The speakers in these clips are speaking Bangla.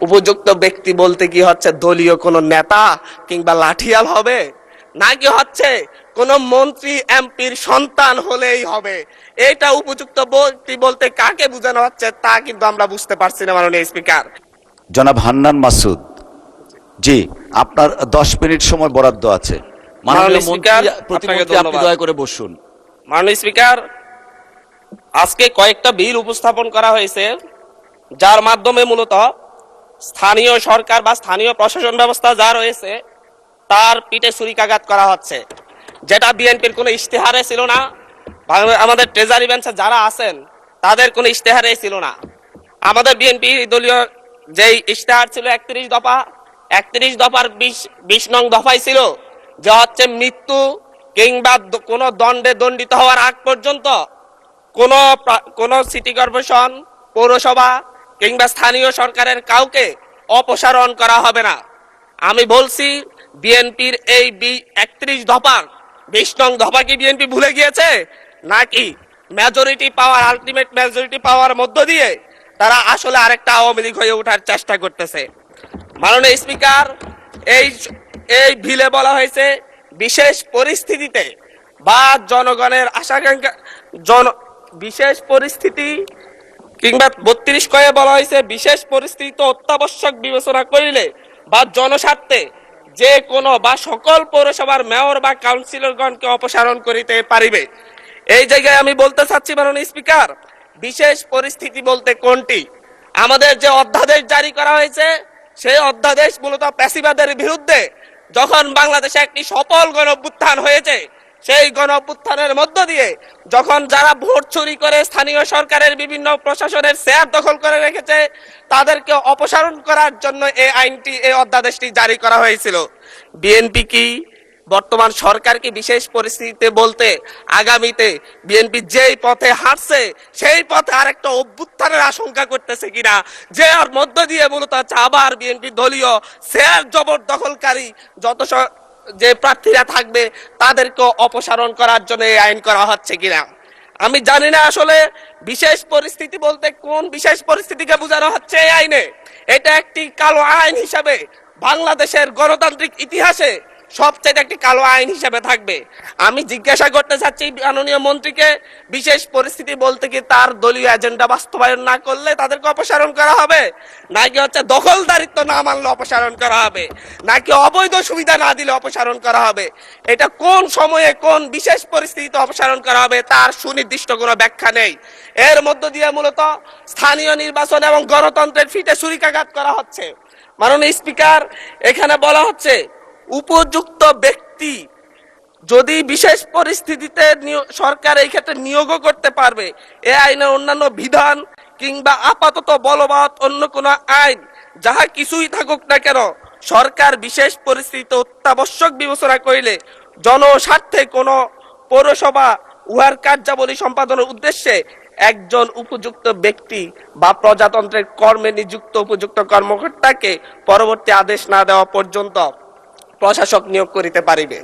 উপযুক্ত ব্যক্তি বলতে কি হচ্ছে দলীয় কোন নেতা কিংবা লাঠিয়াল হবে, নাকি হচ্ছে কোন মন্ত্রী এমপির সন্তান হলেই হবে? এটা উপযুক্ত ব্যক্তি বলতে কাকে বোঝানো হচ্ছে তা কিন্তু আমরা বুঝতে পারছি না মাননীয় স্পিকার। জনাব হান্নান মাসুদ, জি আপনার 10 মিনিট সময় বরাদ্দ আছে। মাননীয় মন্ত্রী প্রতিমন্ত্রী, আপনি দয়া করে বসুন। মাননীয় স্পিকার, আজকে কয়েকটা বিল উপস্থাপন করা হয়েছে যার মাধ্যমে মূলত স্থানীয় সরকার বা স্থানীয় প্রশাসন ব্যবস্থা যা রয়েছে তার পিঠে ছুরিকাঘাত করা হচ্ছে, যেটা বিএনপির কোনো ইশতেহারে ছিল না। আমাদের ট্রেজারি বেঞ্চে যারা আছেন তাদের কোনো ইশতেহারে ছিল না। আমাদের বিএনপি দলীয় যেই ইশতেহার ছিল 31 দফা, 31 দফার 20 নং দফায় ছিল যে হচ্ছে মৃত্যু কিংবা কোনো দণ্ডে দণ্ডিত হওয়ার আগ পর্যন্ত কোন সিটি কর্পোরেশন, পৌরসভা কিংবা স্থানীয় সরকারের কাউকে অপসারণ করা হবে না। আমি বলছি বিএনপির এই 31 দফার 20 নং দফা কি বিএনপি ভুলে গিয়েছে, নাকি মেজরিটি পাওয়ার, আলটিমেট মেজরিটি পাওয়ার মধ্য দিয়ে তারা আসলে আরেকটা আওয়ামী লীগ হয়ে ওঠার চেষ্টা করতেছে? মাননীয় স্পিকার, এই বিলে বলা হয়েছে বিশেষ পরিস্থিতিতে বা জনগণের আশাকাঙ্ক্ষা বিশেষ পরিস্থিতি কিংবা 32 কয়ে বলা হয়েছে বিশেষ পরিস্থিতি অত্যাবশ্যক বিবেচনা করিলে বা জনস্বার্থে যে কোনো বা সকল পৌরসভার মেয়র বা কাউন্সিলরগণকে অপসারণ করিতে পারিবে। এই জায়গায় আমি বলতে চাচ্ছি মাননীয় স্পিকার, বিশেষ পরিস্থিতি বলতে কোনটি? আমাদের যে অধ্যাদেশ জারি করা হয়েছে সেই অধ্যাদেশ মূলত ফ্যাসিবাদের বিরুদ্ধে যখন বাংলাদেশে একটি সফল গণঅভ্যুত্থান হয়েছে, সেই গণঅভ্যুত্থানের মধ্য দিয়ে যখন যারা ভোট চুরি করে স্থানীয় সরকারের বিভিন্ন প্রশাসনের শেয়ার দখল করে রেখেছে তাদেরকে অপসারণ করার জন্য এই আইনটি, এই অধ্যাদেশটি জারি করা হয়েছিল। বিএনপি কি বর্তমান সরকার কি বিশেষ পরিস্থিতিতে বলতে আগামীতে বিএনপি যেই পথে হাঁটছে সেই পথে আরেকটা অভ্যুত্থানের আশঙ্কা করতেছে কিনা, যে আর মধ্য দিয়ে মূলত আবার বিএনপি দলীয় শেয়ার জবরদখলকারী যত যে প্রার্থীরা থাকবে তাদেরকে অপসারণ করার জন্য এই আইন করা হচ্ছে কিনা? আমি জানি না আসলে বিশেষ পরিস্থিতি বলতে কোন বিশেষ পরিস্থিতিকে বোঝানো হচ্ছে এই আইনে। এটা একটি কালো আইন হিসাবে বাংলাদেশের গণতান্ত্রিক ইতিহাসে সবচেয়ে একটি কালো আইন হিসেবে থাকবে। আমি জিজ্ঞাসা করতে চাচ্ছি মাননীয় মন্ত্রীকে, বিশেষ পরিস্থিতি বলতে কি তার দলীয় এজেন্ডা বাস্তবায়ন না করলে তাদেরকে অপসারণ করা হবে, নাকি হচ্ছে দখলদারিত্ব না মানলে অপসারণ করা হবে, নাকি অবৈধ সুবিধা না দিলে অপসারণ করা হবে? এটা কোন সময়ে কোন বিশেষ পরিস্থিতিতে অপসারণ করা হবে তার সুনির্দিষ্ট কোনো ব্যাখ্যা নেই। এর মধ্য দিয়ে মূলত স্থানীয় নির্বাচন এবং গণতন্ত্রের ফিতে ছুরিকাঘাত করা হচ্ছে। মাননীয় স্পিকার, এখানে বলা হচ্ছে উপযুক্ত ব্যক্তি যদি বিশেষ পরিস্থিতিতে সরকার এই ক্ষেত্রে নিয়োগও করতে পারবে। এই আইনের অন্যান্য বিধান কিংবা আপাতত বলবৎ অন্য কোনো আইন যাহা কিছুই থাকুক না কেন, সরকার বিশেষ পরিস্থিতিতে অত্যাবশ্যক বিবেচনা করিলে জনস্বার্থে কোনো পৌরসভা উহার কার্যাবলী সম্পাদনের উদ্দেশ্যে একজন উপযুক্ত ব্যক্তি বা প্রজাতন্ত্রের কর্মে নিযুক্ত উপযুক্ত কর্মকর্তাকে পরবর্তী আদেশ না দেওয়া পর্যন্ত প্রশাসক নিয়োগ করিতে পারিবে।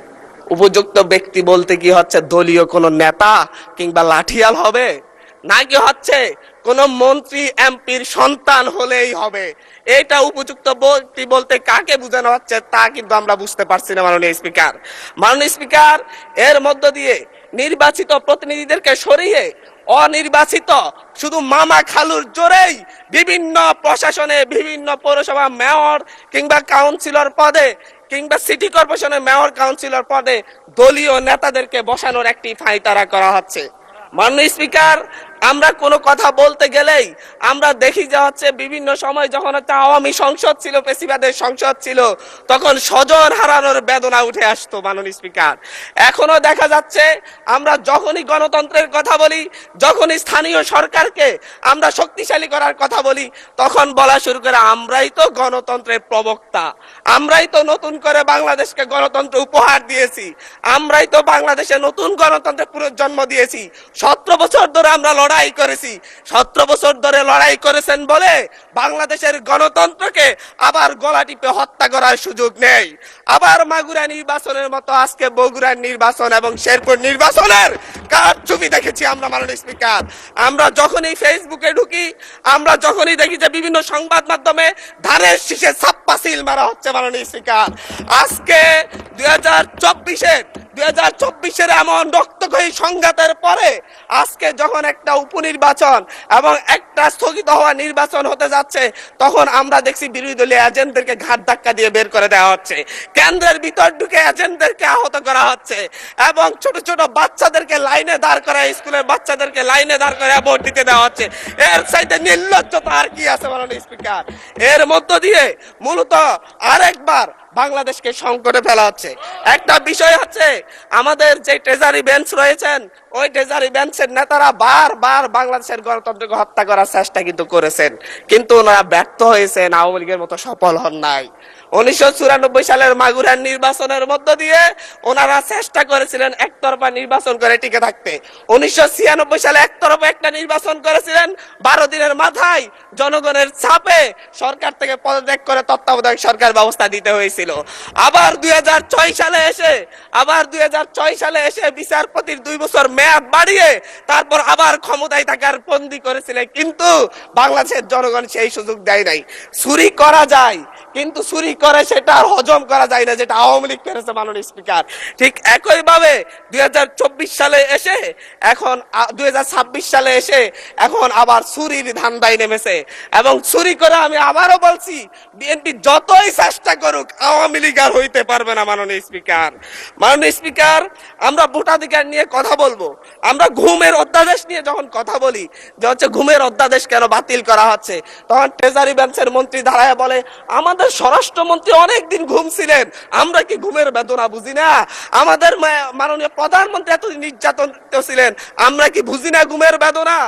উপযুক্ত ব্যক্তি বলতে কি হচ্ছে দলীয় কোন নেতা কিংবা লাঠিয়াল হবে, নাকি হচ্ছে কোন মন্ত্রী এমপির সন্তান হলেই হবে? এটা উপযুক্ত ব্যক্তি বলতে কাকে বোঝানো হচ্ছে তা কিন্তু আমরা বুঝতে পারছি না মাননীয় স্পিকার। মাননীয় স্পিকার, এর মধ্য দিয়ে নির্বাচিত প্রতিনিধিদেরকে সরিয়ে অনির্বাচিত শুধু মামা খালুর জোরেই বিভিন্ন প্রশাসনে, বিভিন্ন পৌরসভা মেয়র কিংবা কাউন্সিলর পদে কিংবা সিটি কর্পোরেশনের মেয়র কাউন্সিলর পদে দলীয় নেতাদেরকে বসানোর একটি ফাইতারা করা হচ্ছে। মাননীয় স্পিকার, আমরা কোনো কথা বলতে গেলেই আমরা দেখি যে হচ্ছে বিভিন্ন সময় যখন একটা আওয়ামী সংসদ ছিল, ফ্যাসিবাদের সংসদ ছিল, তখন স্বজন হারানোর বেদনা উঠে আসতো মাননীয় স্পিকার। এখনো দেখা যাচ্ছে আমরা যখনই গণতন্ত্রের কথা বলি, যখনই স্থানীয় সরকারকে আমরা শক্তিশালী করার কথা বলি, তখন বলা শুরু করে আমরাই তো গণতন্ত্রের প্রবক্তা, আমরাই তো নতুন করে বাংলাদেশকে গণতন্ত্র উপহার দিয়েছি, আমরাই তো বাংলাদেশে নতুন গণতন্ত্রের পুনর্জন্ম দিয়েছি, 17 বছর ধরে আমরা লড়াই করেছি। 17 বছর ধরে লড়াই করেছেন বলে বাংলাদেশের গণতন্ত্রকে আবার গলা টিপে হত্যা করার সুযোগ নেই। আবার মাগুরা নির্বাচনের মতো আজকে বগুড়ার নির্বাচন এবং শেরপুর নির্বাচনের কারচুপি দেখেছি আমরা মাননীয় স্পিকার। আমরা যখনই ফেসবুকে ঢুকি, আমরা যখনই দেখি যে বিভিন্ন সংবাদ মাধ্যমে ধানের শীষে ছাপ্পা সিল মারা হচ্ছে মাননীয় স্পিকার। আজকে 2024-এর এমন রক্তক্ষয়ী সংঘাতের পরে আজকে যখন একটা উপনির্বাচন এবং একটা স্থগিত হওয়া নির্বাচন হতে যাচ্ছে, তখন আমরা দেখছি বিরোধী দলীয় এজেন্টদেরকে ঘাট ধাক্কা দিয়ে বের করে দেওয়া হচ্ছে, কেন্দ্রের ভিতর ঢুকে এজেন্টদেরকে আহত করা হচ্ছে এবং ছোট ছোট বাচ্চাদেরকে লাইনে দাঁড় করায়, স্কুলের বাচ্চাদেরকে লাইনে দাঁড় করে ভোট দিতে দেওয়া হচ্ছে। এর চাইতে নির্লজ্জতা আর কি আছে মাননীয় স্পিকার? এর মধ্য দিয়ে মূলত আরেকবার বাংলাদেশকে সংকটে ফেলা হচ্ছে। একটা বিষয় হচ্ছে, আমাদের যে ট্রেজারি বেঞ্চ রয়েছেন, ওই ট্রেজারি বেঞ্চের নেতারা বারবার বাংলাদেশের গণতন্ত্রকে হত্যা করার চেষ্টা কিন্তু করেছেন, কিন্তু ওনারা ব্যর্থ হয়েছেন, আওয়ামী লীগের মতো সফল হন নাই। 1994 সালের মাগুরার নির্বাচনের মধ্য দিয়ে ওনারা চেষ্টা করেছিলেন একতরফা নির্বাচন করে টিকে থাকতে। 1996 সালে একতরফা একটা নির্বাচন করেছিলেন, 12 দিনের মাথায় জনগণের চাপে সরকার থেকে পদত্যাগ করে তত্ত্বাবধায়ক সরকার ব্যবস্থা দিতে হয়েছিল। আবার 2006 সালে এসে বিচারপতির 2 বছর মেয়াদ বাড়িয়ে তারপর আবার ক্ষমতায় থাকার বন্দী করেছিলেন, কিন্তু বাংলাদেশের জনগণ সেই সুযোগ দেয় নাই। চুরি করা যায়, কিন্তু চুরি করে সেটা আর হজম করা যায় না, যেটা আওয়ামী লীগ করেছে মাননীয় স্পিকার। ঠিক একই ভাবে 2024 সালে এসে এখন 2026 সালে এসে এখন আবার চুরির ধান্দায় নেমেছে। এবং চুরি করে আমি আবারও বলছি, বিএনপি যতই চেষ্টা করুক আওয়ামী লীগ আর হইতে পারবে না মাননীয় স্পিকার। মাননীয় স্পিকার, আমরা ভোটাধিকার নিয়ে কথা বলবো, আমরা ঘুমের অধ্যাদেশ নিয়ে যখন কথা বলি যে হচ্ছে ঘুমের অধ্যাদেশ কেন বাতিল করা হচ্ছে, তখন ট্রেজারি বেঞ্চের মন্ত্রী দাঁড়ায় বলে আমাদের স্বরাষ্ট্রমন্ত্রী অনেকদিন ঘুমছিলেন, আমরা কি ঘুমের বেদনা বুঝি না? আমাদের মাননীয় প্রধানমন্ত্রী এতদিন নির্যাতন ছিলেন, আমরা কি বুঝি না ঘুমের বেদনা?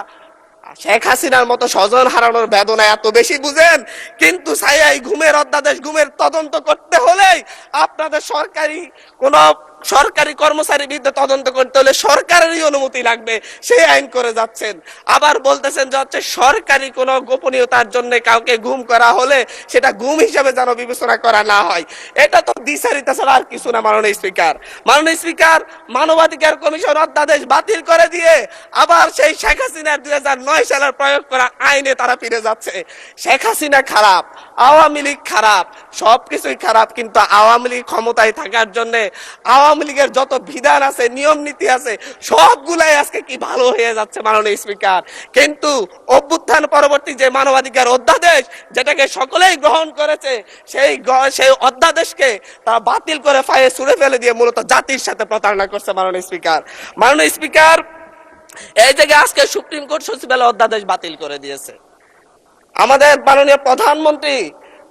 শেখ হাসিনার মতো স্বজন হারানোর বেদনা এত বেশি বুঝেন, কিন্তু ছায়াই ঘুমের অধ্যাদেশ, ঘুমের তদন্ত করতে হলেই আপনাদের সরকারি কর্মচারীর বিরুদ্ধে তদন্ত করতে হলে সরকারেরই অনুমতি লাগবে, সেই আইন করে যাচ্ছেন। আবার বলতেছেন যে হচ্ছে সরকারি কোনো গোপনীয়তার জন্য কাউকে গুম করা হলে সেটা গুম হিসেবে যেন বিবেচনা করা না হয়। এটা তো দ্বিচারিতা ছাড়া আর কিছু না মাননীয় স্পিকার। মাননীয় স্পিকার, মানবাধিকার কমিশন অধ্যাদেশ বাতিল করে দিয়ে আবার সেই শেখ হাসিনার 2009 সালের প্রয়োগ করা আইনে তারা ফিরে যাচ্ছে। শেখ হাসিনা খারাপ, আওয়ামী লীগ খারাপ, সবকিছুই খারাপ, কিন্তু আওয়ামী লীগ ক্ষমতায় থাকার জন্য আওয়ামী লীগের যত বিধান আছে, নিয়ম নীতি আছে, সবগুলাই আজকে কি ভালো হয়ে যাচ্ছে মাননীয় স্পিকার। কিন্তু অভ্যুত্থান পরবর্তী যে মানবাধিকার অধ্যাদেশ, যেটাকে সকলেই গ্রহণ করেছে, সেই অধ্যাদেশকে তারা বাতিল করে ফায়ে ছুড়ে ফেলে দিয়ে মূলত জাতির সাথে প্রতারণা করছে মাননীয় স্পিকার। মাননীয় স্পিকার, এই জায়গায় আজকে সুপ্রিম কোর্ট সচিবালয় অধ্যাদেশ বাতিল করে দিয়েছে। আমাদের মাননীয় প্রধানমন্ত্রী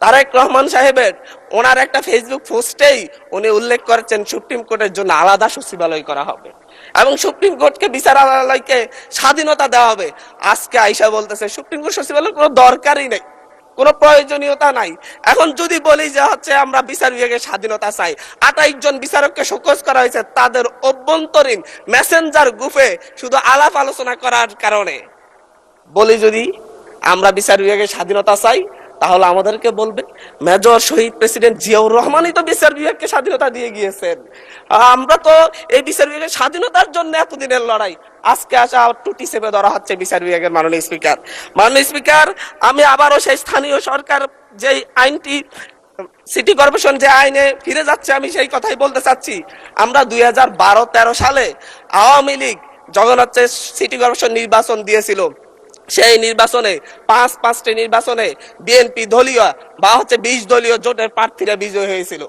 তারেক রহমান সাহেবের ওনার একটা ফেসবুক পোস্টেই উনি উল্লেখ করেছেন সুপ্রিম কোর্টের জন্য আলাদা সচিবালয় করা হবে এবং সুপ্রিম কোর্টকে বিচারালয়কে স্বাধীনতা দেওয়া হবে। আজকে আইসা বলতেছে সুপ্রিম কোর্ট সচিবালয়ের কোনো দরকারই নেই, কোনো প্রয়োজনীয়তা নাই। এখন যদি বলি যে হচ্ছে আমরা বিচার বিভাগের স্বাধীনতা চাই, 28 জন বিচারককে শোকজ করা হয়েছে তাদের অভ্যন্তরীণ মেসেঞ্জার গ্রুপে শুধু আলাপ আলোচনা করার কারণে, বলি যদি আমরা বিচার বিভাগের স্বাধীনতা চাই, তাহলে আমাদেরকে বলবে মেজর শহীদ প্রেসিডেন্ট জিয়াউর রহমানই তো বিচার বিভাগকে স্বাধীনতা দিয়ে গিয়েছেন। আমরা তো এই বিচার বিভাগের স্বাধীনতার জন্য এতদিনের লড়াই, আজকে আসা টুটি চেপে ধরা হচ্ছে বিচার বিভাগের। মাননীয় স্পিকার, আমি আবারও সেই স্থানীয় সরকার যে আইনটি, সিটি কর্পোরেশন যে আইনে ফিরে যাচ্ছে, আমি সেই কথাই বলতে চাচ্ছি। আমরা 2012-13 সালে আওয়ামী লীগ যখন হচ্ছে সিটি কর্পোরেশন নির্বাচন দিয়েছিল, সেই নির্বাচনে 5টি নির্বাচনে বিএনপি দলীয় বা হচ্ছে 20 দলীয় জোটের প্রার্থীরা বিজয় হয়েছিল।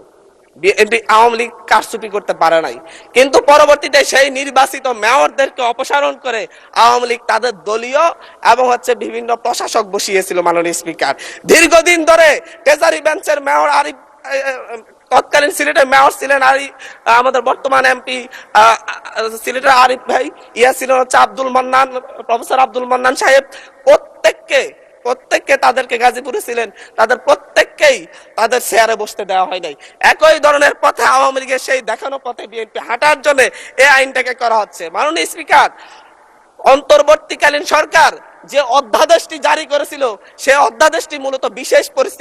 বিএনপি আওয়ামী লীগ কারচুপি করতে পারে নাই, কিন্তু পরবর্তীতে সেই নির্বাচিত মেয়রদেরকে অপসারণ করে আওয়ামী লীগ তাদের দলীয় এবং হচ্ছে বিভিন্ন প্রশাসক বসিয়েছিল। মাননীয় স্পিকার, দীর্ঘদিন ধরে ট্রেজারি বেঞ্চের মেয়র আরিফ, তৎকালীন সিলেটের মেয়র ছিলেন আমাদের বর্তমান এমপি সিলেটের আরিফ ভাই, ছিলেন হচ্ছে প্রফেসর আব্দুল মান্নান সাহেব। প্রত্যেককে তাদেরকে গাজীপুরে ছিলেন, তাদের প্রত্যেককেই তাদের চেয়ারে বসতে দেওয়া হয় নাই। একই ধরনের পথে আওয়ামী লীগের সেই দেখানো পথে বিএনপি হাঁটার জন্য এই আইনটাকে করা হচ্ছে। মাননীয় স্পিকার, অন্তর্বর্তীকালীন সরকার যে অধ্যাদেশটি জারি করেছিল, সে অধ্যাদেশটি মূলত বিশেষ পরিস্থিতি